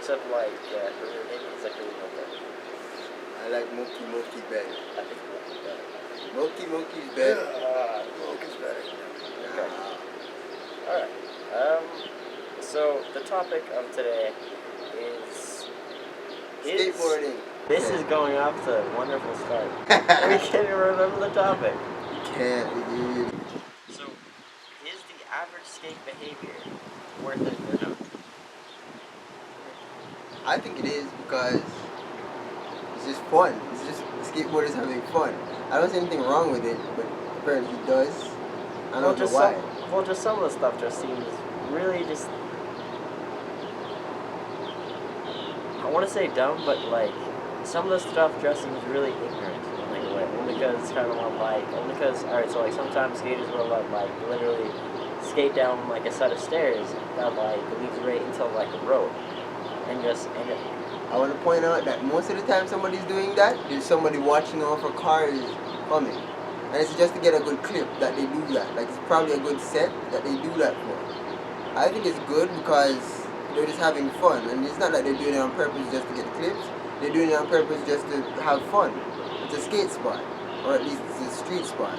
Except like, yeah, it's like really no better. I like Monkey Bed. I think Monkey better. Monkey's Bed. Monkey's better. Okay. Nah. Alright. So the topic of today is Skateboarding. This is going off to a wonderful start. We can't even remember the topic. You can't, dude. So, is the average skate behavior worth it or not? I think it is because it's just fun. It's just skateboarders having fun. I don't see anything wrong with it, but apparently he does. I don't know why. Just some of the stuff just seems really just. I want to say dumb, but like some of the stuff just seems really ignorant in like a way. Only because it's kind of only because alright, so like sometimes skaters will like literally skate down like a set of stairs that like leads right into like a road, and I want to point out that most of the time somebody's doing that, there's somebody watching out for cars coming. And it's just to get a good clip that they do that. Like, it's probably a good set that they do that for. I think it's good because they're just having fun. And it's not like they're doing it on purpose just to get clips. They're doing it on purpose just to have fun. It's a skate spot. Or at least it's a street spot.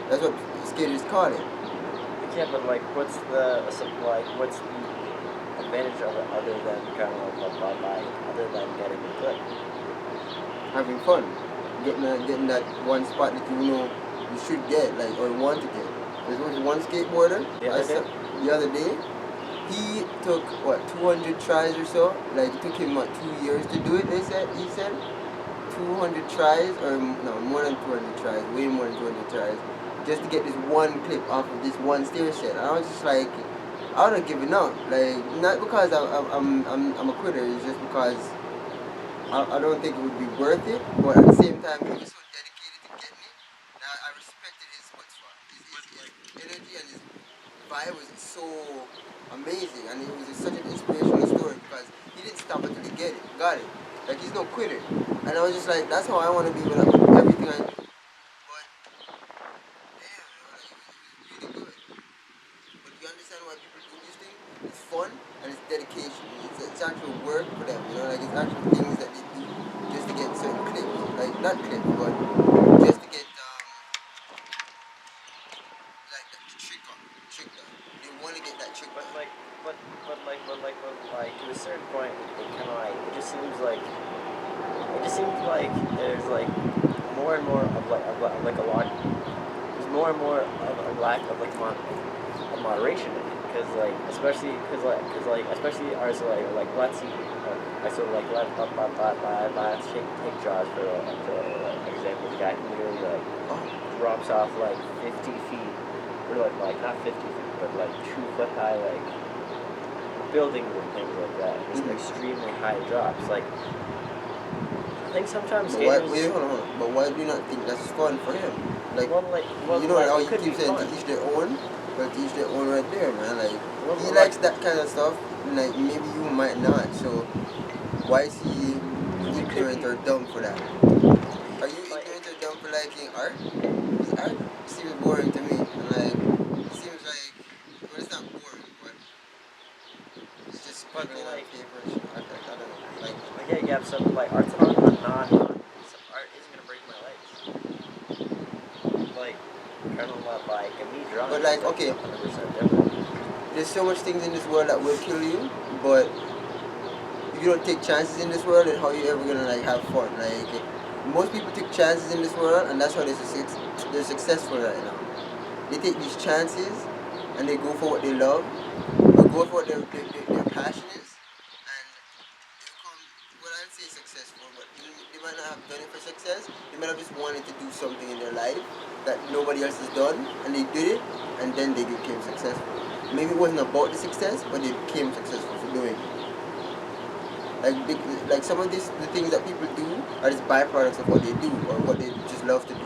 That's what skaters call it. Yeah, but like, what's the advantage of it other than kind of other than getting a clip? Having fun. Getting that one spot that you know you should get, like, or want to get. There was one skateboarder the other day. He took 200 tries or so. Like, it took him 2 years to do it. He said 200 tries, or no, more than 200 tries, way more than 200 tries, just to get this one clip off of this one stair set. And I was just like, I would have given up. Like, not because I'm a quitter. It's just because I don't think it would be worth it. But at the same time, he was so dedicated to getting it. Now I respected his his energy and his vibe was so amazing, and it was such an inspirational story because he didn't stop until he got it. Like, he's no quitter. And I was just like, that's how I want to be with everything I do. But damn, like, it was really good. But you understand why people do this thing? It's fun and it's dedication. It's actual work for them, you know, like it's actual things that they do just to get certain clips. Like, not clips, but just to get like the trick done. They want to get that trick done. But to a certain point, it just seems like there's like more and more of like a lot. There's more and more of a lack of like moderation in it, because especially ours like let's see, let's take Jaws for example. The guy who literally drops off like 50 feet, or like not 50 feet, but like 2 foot high buildings and things like that. Just extremely high drops. Like, I think sometimes skaters. Hold on. But why do you not think that's fun for him? Like, you know how you keep saying to each their own? But to each their own right there, man. Like, he likes that kind of stuff. Like, maybe you might not. So, why is he ignorant or dumb for that? Are you ignorant or dumb for liking art? Because art seems boring to me. And like, it seems like, well, it's not boring, but it's just people on paper. I don't know. Like, yeah, so like art's not some art isn't gonna break my legs. Like, kind of like me drawing. But like, okay, 100% different. there's so much things in this world that will kill you, but if you don't take chances in this world, then how are you ever gonna like have fun? Like, most people take chances in this world, and that's why they're successful right now. They take these chances, and they go for what they love, or go for what their passion is, and they become, well, I'd say successful, but they might not have done it for success. They might have just wanted to do something in their life that nobody else has done, and they did it, and then they became successful. Maybe it wasn't about the success, but they became successful for doing it. Like some of the things that people do are just byproducts of what they do or what they just love to do.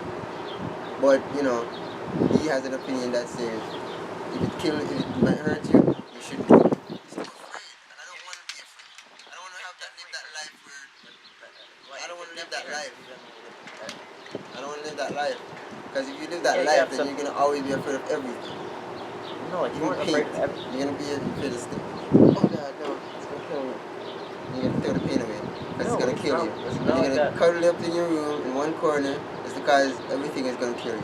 But you know, he has an opinion that says if it might hurt you, you should do it. He's too afraid, and I don't want to be afraid. I don't want to live that life where I don't want to live that life. I don't want to live that life. Because if you live that life, then you're gonna always be afraid of everything. No, like you weren't afraid of everything. You're gonna be afraid of stuff. Oh God, no, it's gonna kill me. kill you. It's And not you're like gonna that. cuddle up in your room in one corner. It's because everything is gonna kill you.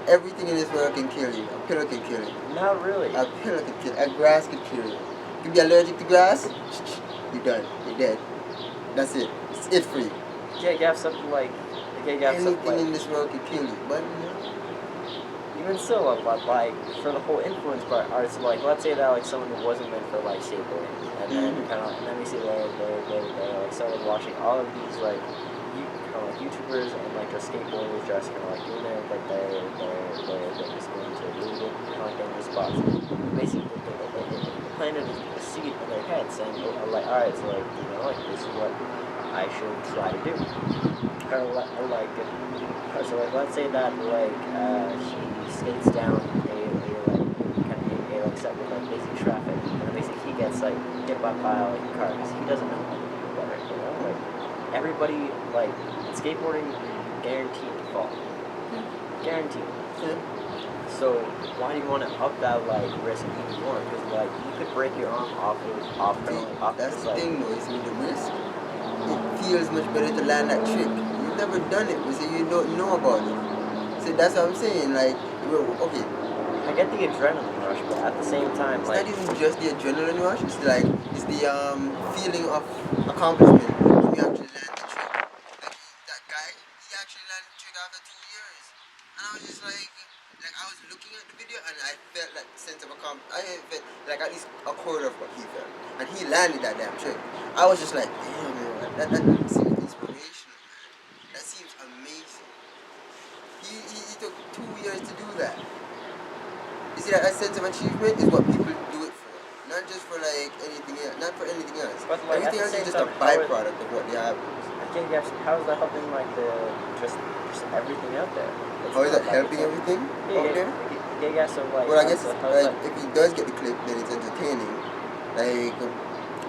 Everything in this world can kill you. A pillow can kill you. Not really. A pillow can kill you. A grass can kill you. You can be allergic to grass. You're done. You're dead. That's it. It's it for you. Yeah, you have something like. Anything in this world can kill you. But even still, like for the whole influence part, artists like let's say that like someone who wasn't meant for like skateboarding, and then and then we see they're like someone watching all of these like like YouTubers and like just skateboarders just kind of like doing it, but they're just going to really good kind of dangerous spots. Basically, they planted a seed in their head saying like, all right, so like like this is what I should try to do. So like let's say that like he skates down a like set with like busy traffic, and basically he gets like hit by like cars. He doesn't know better, like everybody like skateboarding guaranteed to fall, guaranteed. So why do you want to up that like risk even more? Because like you could break your arm off. That's the thing though, is with the risk. It feels much better to land that trick. You've never done it, so you don't know about it. So that's what I'm saying. Like, okay. I get the adrenaline rush, but at the same time, it's like not even just the adrenaline rush. It's like it's the feeling of accomplishment when you actually land the trick. Like that guy, he actually landed the trick after 2 years, and I was just like I was looking at the video and I felt that sense of accomplishment. I felt like at least a quarter of what he felt, and he landed that damn trick. I was just like, damn, man, that seems inspirational, man. That seems amazing. He took 2 years to do that. You see, that sense of achievement is what people do it for, not just for like anything else, not for anything else. But like, everything else is just a byproduct of what they have. How is that helping like just everything out there? How is that helping everything? Yeah. So like, well, I guess like if he does get the clip, then it's entertaining. Like,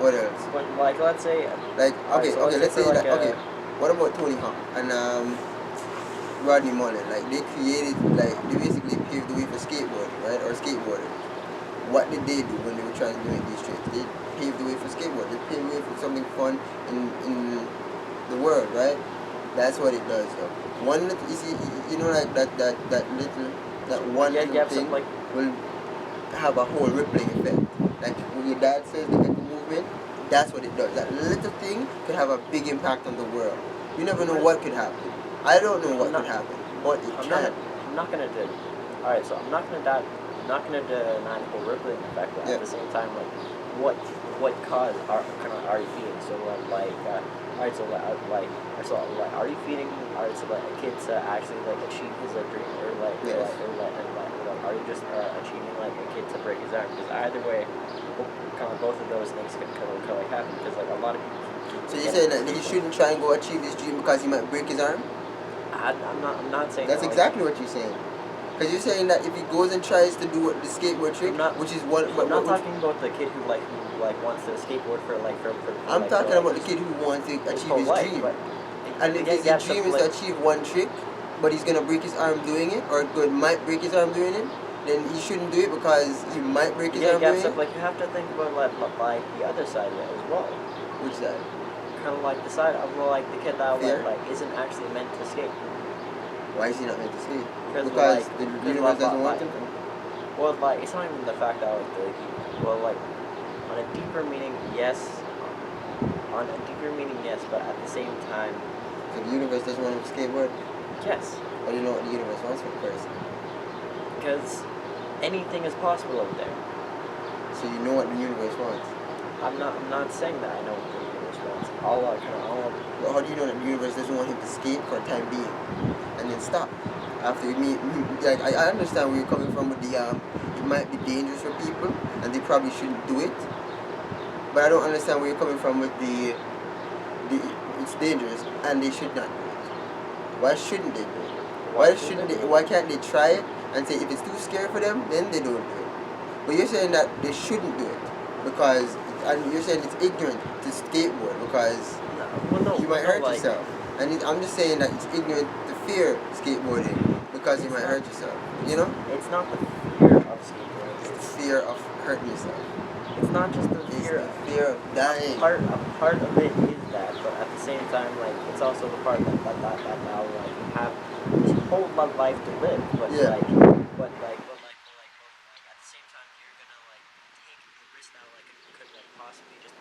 what else? But like, let's say like okay, let's say like that okay. What about Tony Hawk and Rodney Mullen? Like they basically paved the way for skateboarding, right? Or skateboarding. What did they do when they were trying to make these tricks? They paved the way for skateboarding. They paved the way for something fun in the world, right? That's what it does, though. One little, you see, like that one little thing will have a whole rippling effect. Like when your dad says the echo movement, that's what it does. That little thing could have a big impact on the world. You never know what could happen. I don't know what could happen, but it can. I'm not gonna do. All right, so I'm not gonna deny the whole rippling effect, but at the same time, like, what cause are you feeding? So like, alright, so are you feeding? Alright, so like a kid to actually like achieve his dream, or are you just achieving like a kid to break his arm? Because either way, kind of both of those things can like happen. Because like a lot of people. So you're saying that he shouldn't try and go achieve his dream because he might break his arm? I'm not saying that's exactly what you're saying. Because you're saying that if he goes and tries to do the skateboard trick, which is what I'm not talking about the kid who wants to skateboard for I'm talking about the kid who wants to achieve his dream. And if his dream is to achieve one trick, but he's gonna break his arm doing it, or might break his arm doing it, then he shouldn't do it because he might break his arm doing it. Like you have to think about like the other side of it as well. Which side? Kind of like the side of like the kid that isn't actually meant to skate. Why is he not meant to skate? Because the universe doesn't want him. Well, like it's not even the fact that like on a deeper meaning, yes. On a deeper meaning, yes, but at the same time. So the universe doesn't want him to skateboard? Yes. How do you know what the universe wants for the person? Because anything is possible out there. So you know what the universe wants? I'm not saying that I know what the universe wants. Well, how do you know that the universe doesn't want him to skate for a time being, and then stop? After like I understand where you're coming from with the it might be dangerous for people, and they probably shouldn't do it. But I don't understand where you're coming from with the it's dangerous and they should not do it. Why shouldn't they do it? Why can't they try it and say if it's too scary for them, then they don't do it? But you're saying that they shouldn't do it because, and you're saying it's ignorant to skateboard because you might hurt yourself. And I'm just saying that it's ignorant to fear skateboarding because you might hurt yourself. You know? It's not the fear of skateboarding. It's the fear of hurting yourself. It's not just the fear of dying. A part of it is that, but at the same time, like, it's also the part that now, like, you have this whole life to live, but Yeah. like, at the same time, you're gonna, like, take the risk now, like, it could, like, possibly just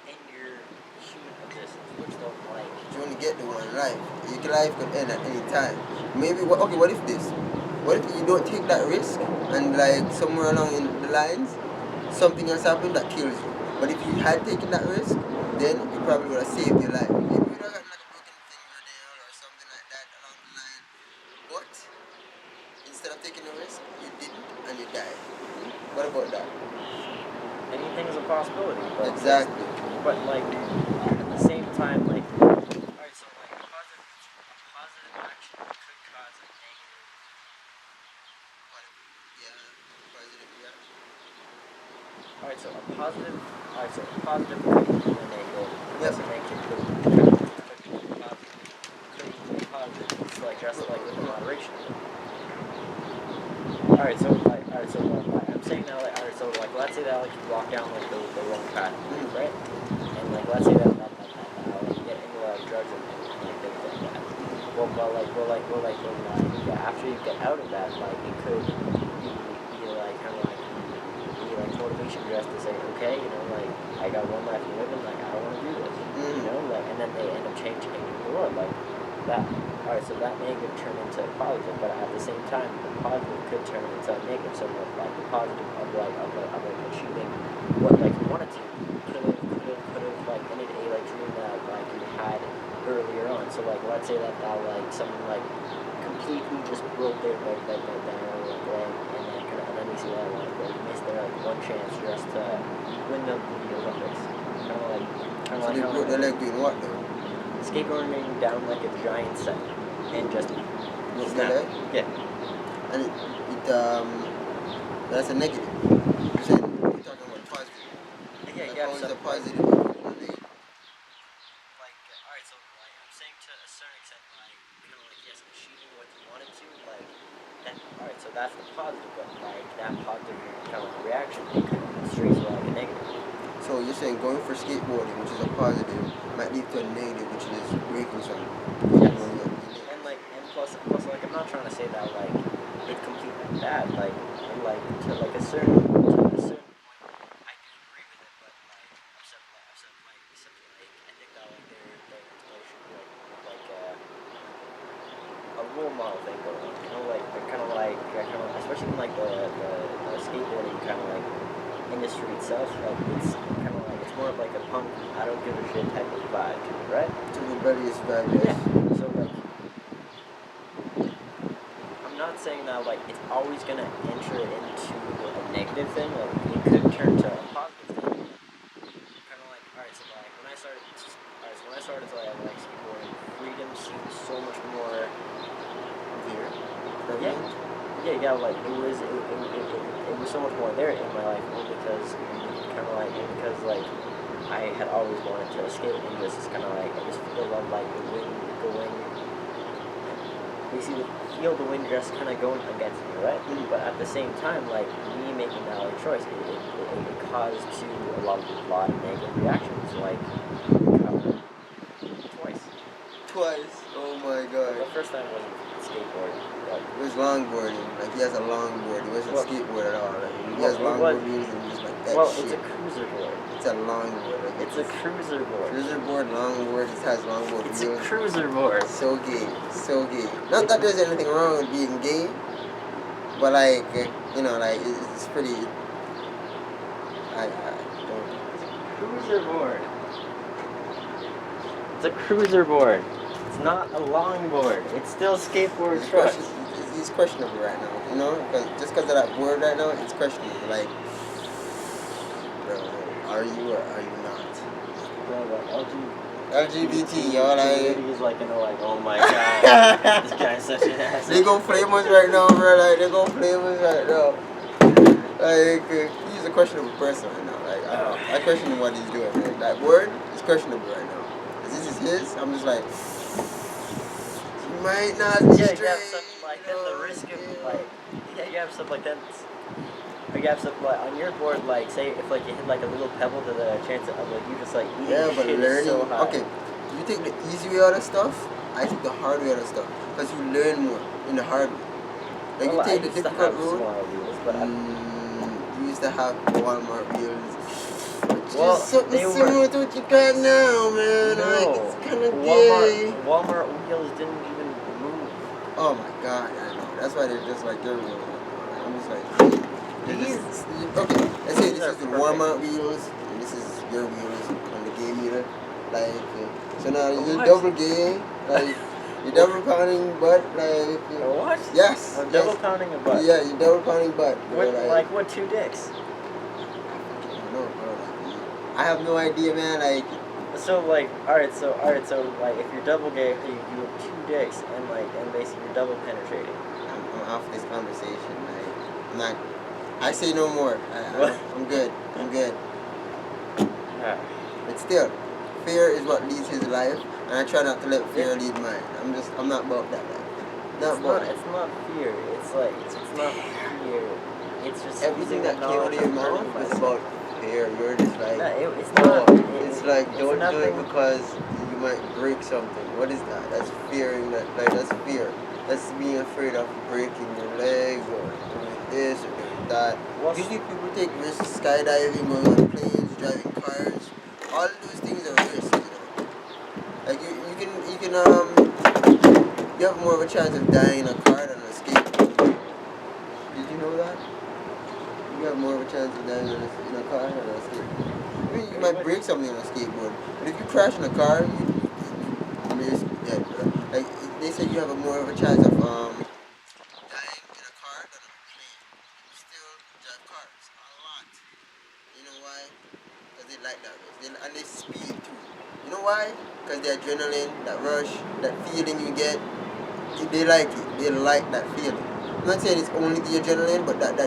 end your human existence, which don't, like... You only get the one life. Your life could end at any time. Maybe, okay, what if this? What if you don't take that risk and, like, somewhere along in the lines, something else happened that kills you? But if you had taken that risk, then you probably would have saved your life. Maybe you would have gotten like a broken fingernail or something like that along the line. But instead of taking the risk, you didn't and you died. What about that? Anything is a possibility, but... Exactly. But, like, at the same time, like... Alright, so, like, a positive action could cause a negative... Yeah, positive reaction. Alright, so a positive could equal a negative. Yep. A negative could equal a positive. It's like just like with the moderation. Alright, so I'm saying now, like, alright, so like let's say that like you walk down like the wrong path, right? And like let's say that you get into like drugs and like things like that. After you get out of that, like it could be like kind of like motivation just to say, okay, you know, like I got one life to live and like I don't want to do this, you know, like, and then they end up changing the world like that. All right, so that negative turned into a positive, but at the same time, the positive could turn into a negative. So like the positive of achieving what like you wanted to could have like ended a like dream that like you had earlier on. So like let's say that like someone like completely just broke their leg and then we see that like they missed their like one chance just to win the Olympics. So they broke their leg doing what though? Skateboarding down like a giant set and just broke their leg? Yeah. And that's a negative. You're saying you're talking about positive. Yeah, like yeah. how is So, a positive and a negative? Like, alright, so like I'm saying to a certain extent, like kind of like yes, achieving what you wanted to, like that. Alright, so that's the positive, but like that positive kind of reaction it could straight to like a negative. So you're saying going for skateboarding, which is a positive, might lead to a negative, which is breaking something. Yes. And plus like I'm not trying to say that like it's completely bad, like to like a certain point I do agree with it, but like except like I think that like there should be like a role model thing going on, you know, like they're kind of especially in like the skateboarding kind of like industry itself, like it's kind of like it's more of like a punk, I don't give a shit type of vibe to it, right? It's a rebellious vibe, yes. Yeah. So like I'm not saying that like it's always gonna enter into a negative thing, like it could turn to a positive thing. Kind of like alright, so when I started to like skateboarding, freedom seemed so much more Here. yeah, like it was so much more there in my life, only because I had always wanted to skate and just kind of like I just feel like the wind going. Basically, feel the wind just kind of going against me, right? Mm-hmm. But at the same time, like me making that like choice, it caused to a lot of negative reactions, like Twice. Oh my god. The first time wasn't skateboarding. It was longboarding. Like he has a longboard. It wasn't skateboard at all. Like he has longboard wheels and just like that shit. It's a cruiser board. It's a longboard. Like it's a cruiser board. Cruiser board, longboard. It has longboard wheels. It's a cruiser board. So gay. Not that there's anything wrong with being gay, but like you know, like it's pretty. I don't. Cruiser board. It's a cruiser board. It's not a longboard. It's still skateboard trucks. He's questionable right now, you know? Just because of that word right now, it's questionable. Like, bro, are you or are you not? Bro, like LGBT, yo, like... He's like, you know, like, oh my god, this guy's such an ass. They gon' flame us right now, bro. Like, they gon' flame us right now. Like, he's a questionable person right now. Like, I question what he's doing, man. That word is questionable right now. This is his, I'm just like... You might not be straight. You have stuff like that, the risk of like, you have stuff like that. Yeah, so like on your board, like say if like you hit like a little pebble, to the chance of like you just like eating but shit learning. is so high. Okay, you take the easy way out of stuff. I take the hard way out of stuff because you learn more in the hard way. Like well, you take I the used to difficult have road. smaller wheels, but You used to have Walmart wheels. well, Just something they similar were. to what you got now, man. No, Like it's kind of gay. Walmart wheels didn't even move. Oh my god, I know. That's why they're just like your wheels. I'm just like, These. okay, let's say These this are is the perfect. Walmart wheels, and this is your wheels on the gay meter. Like, so now you're What? double gay. Like, you're double pounding butt. Like, What? yes. I'm double pounding a butt. Yeah, you're double pounding butt. What, like what, 2 dicks? I don't know, bro. Like, I have no idea, man. Like, so like, alright, so like if you're double gay, you have 2 dicks and basically you're double penetrating. I'm off this conversation. Like, I'm not. I say no more. I'm good. I'm good. But still, fear is what leads his life, and I try not to let fear lead mine. I'm not about that life. It's not fear. It's like, it's not fear. It's just everything that came out of your mouth was about fear. You're just like, no, it's not. It's like, don't do it nothing. because you might break something. What is that? That's fearing that. Like, that's fear. That's being afraid of breaking your leg or doing this or doing that. Usually people take risks, skydiving, going on planes, driving cars. All of those things are risks, you know. Like you have more of a chance of dying in a car than a skateboard. Did you know that? You have more of a chance of dying in a car than a skateboard. I mean, you might break something on a skateboard, but if you crash in a car, you basically dead, bro. Like they say, you have more of a chance of dying in a car than on a plane. You still drive cars a lot. You know why? Because they like that race. And they speed too. You know why? Because the adrenaline, that rush, that feeling you get, they like it. They like that feeling. I'm not saying it's only the adrenaline, but that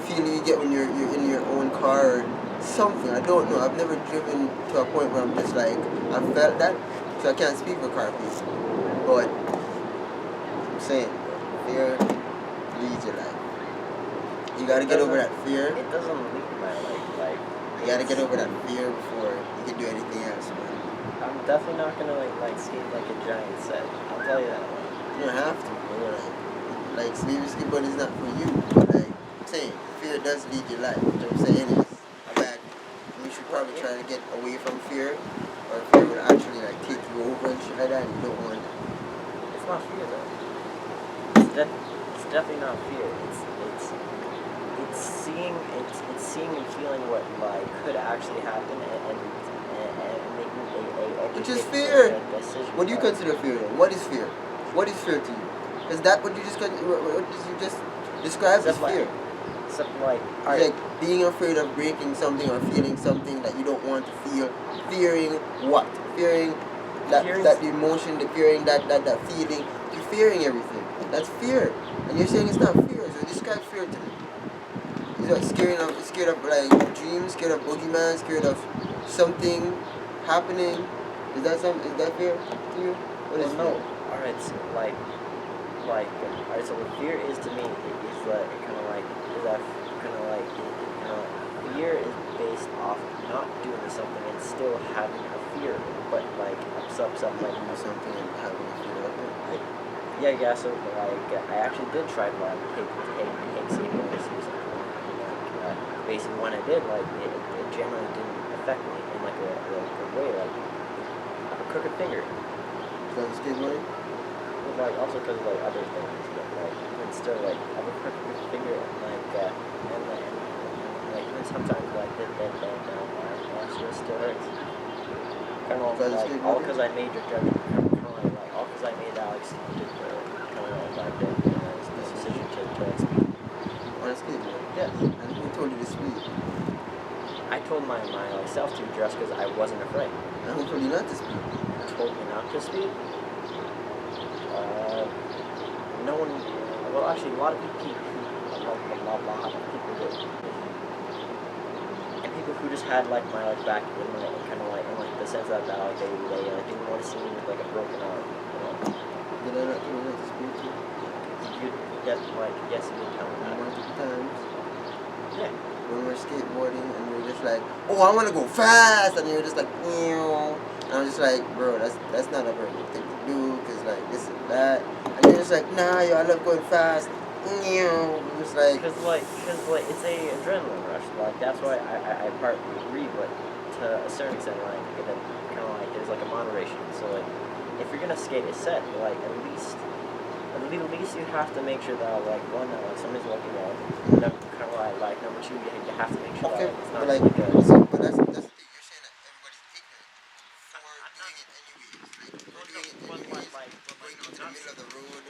feeling you get when you're in your own car or something. I don't know. I've never driven to a point where I'm just like, I felt that, so I can't speak for car people. But I'm saying, fear leads your life. You gotta get over that fear. It doesn't lead my life. Like, you gotta get over that fear before you can do anything else, man. I'm definitely not gonna like skate like a giant set. I'll tell you that. You don't have to, bro. Like skateboard is not for you. Like I'm saying, fear does lead your life. What I'm saying is, you should probably try to get away from fear, or fear would actually like take you over and shit like that, and you don't want it. It's not fear though. It's definitely not fear. It's seeing and feeling what like could actually happen and making a which is fear. Decision. What do you consider fear then? What is fear? What is fear to you? Is that what you just described as fear? Something like, like being afraid of breaking something or feeling something that you don't want to feel. Fearing what? Fearing that emotion, fearing that feeling. You're fearing everything. That's fear. And you're saying it's not fear. So describe fear to me. You're like scared of like dreams, scared of boogeyman, scared of something happening. Is that fear to you? What is fear? Alright, so so what fear is to me is like fear is based off not doing something and still having a fear, but like something like do something and having a fear of it. Yeah. So like I actually did try to like take skateboarding season. Basically, when I did, like it generally didn't affect me in like a way, like a crooked finger. Because of skateboarding? Like also because of like other things, but like even still like I have a crooked finger and even sometimes like that still hurts. Kind of like all because I made your judgment. All because I made Alex did the decision to speed. On a skateboard? Yes. And who told you to speed? I told myself to just because I wasn't afraid. And who told you not to speed? Told me not to speed? No one. Well, actually, a lot of people did. And people who just had like my back in kind of like in like the sense that like they didn't want to see me with like a broken arm. You know? Did I not tell you not to speed too? Yes, you did tell me that. Multiple times. Yeah. When we're skateboarding and we're just like, oh, I want to go fast, and you're just like, ew. And I'm just like, bro, that's not a very good thing to do, because like this and that. And you're just like, nah, yo, I love going fast. Ew. I'm just like, Cause it's a adrenaline rush. Like that's why I partly agree, but to a certain extent, like kind of like there's like a moderation. So like if you're gonna skate a set, like at least you have to make sure that like one that like somebody's looking at, kind of like number two you have to make sure okay, that it's not but like, like a. but that's the thing. You're saying that everybody's ignorant for doing it anyways. Like, for doing it anyways, going out to the middle of the road.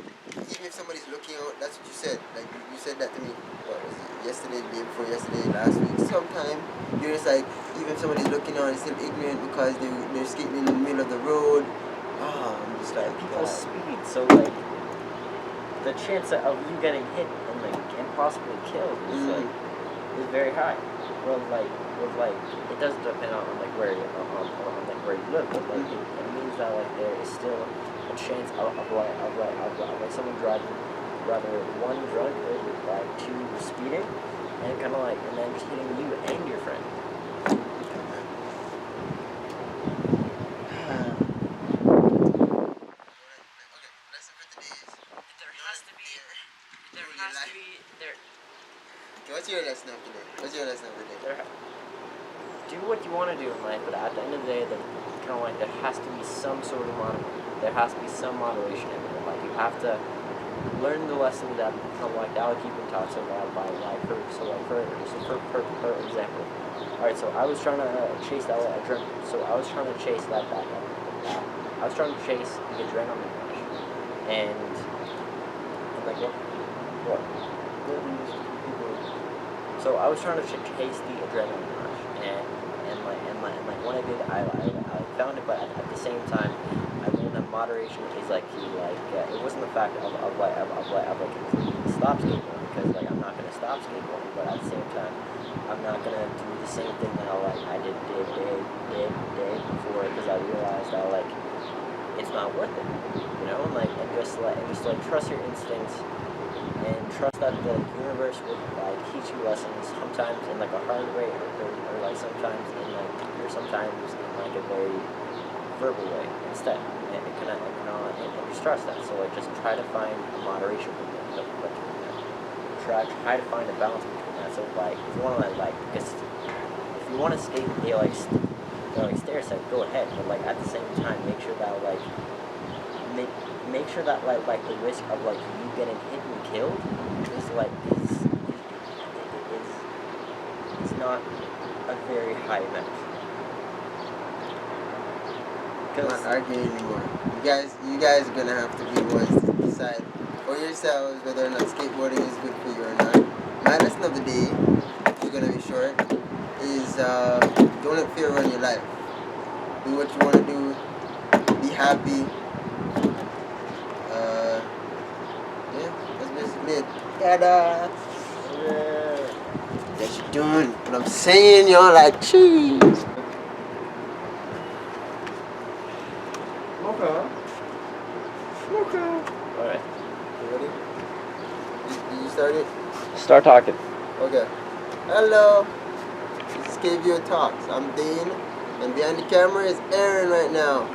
Even if somebody's looking out, that's what you said. Like, you said that to me, what was it, yesterday, the day before yesterday, last week. Sometime, you're just like, even if somebody's looking out, it's still ignorant because they're skating in the middle of the road. Ah, I'm just like, People's God. speed, so like the chance of you getting hit and possibly killed is very high. Well, like it does depend on like where you where you live, but like it means that like there is still a chance of someone driving rather one drunk or like two speeding and kind of like and then just hitting you and your friend. What's your lesson of today? What's your lesson of the day? Do what you want to do in life, but at the end of the day, kind of like there has to be some sort of there has to be some moderation in it. Like you have to learn the lesson that kind of like that Keeping talks about by like her. So like for example, all right. So I was trying to chase that adrenaline. So I was trying to chase that. I was trying to chase the adrenaline rush, and like what? So I was trying to chase the adrenaline rush, and when I did, I found it, but at the same time, I learned that moderation is like key. Like it wasn't the fact of completely stop skateboarding, because like I'm not gonna stop skateboarding, but at the same time, I'm not gonna do the same thing that I did before, because I realized that like it's not worth it, you know, and just trust your instincts. And trust that the universe will like teach you lessons, sometimes in like a hard way, or like sometimes in like a very verbal way instead. And just trust that. So like just try to find a moderation between that. Try to find a balance between that. So like if you want to if you want to skate stair set, go ahead. But like at the same time, make sure that make sure that like the risk of like you getting hit and killed is not a very high amount. I'm not arguing anymore. You guys are gonna have to be the ones to decide for yourselves whether or not skateboarding is good for you or not. My lesson of the day, which is gonna be short, is don't let fear run your life. Do what you want to do. Be happy. That's basically it. Ta-da! Yes, you're doing what I'm saying, y'all, like cheese. Okay. Alright. You ready? Did you start it? Start talking. Okay. Hello. This is KvO Talks. I'm Dane, and behind the camera is Aaron right now.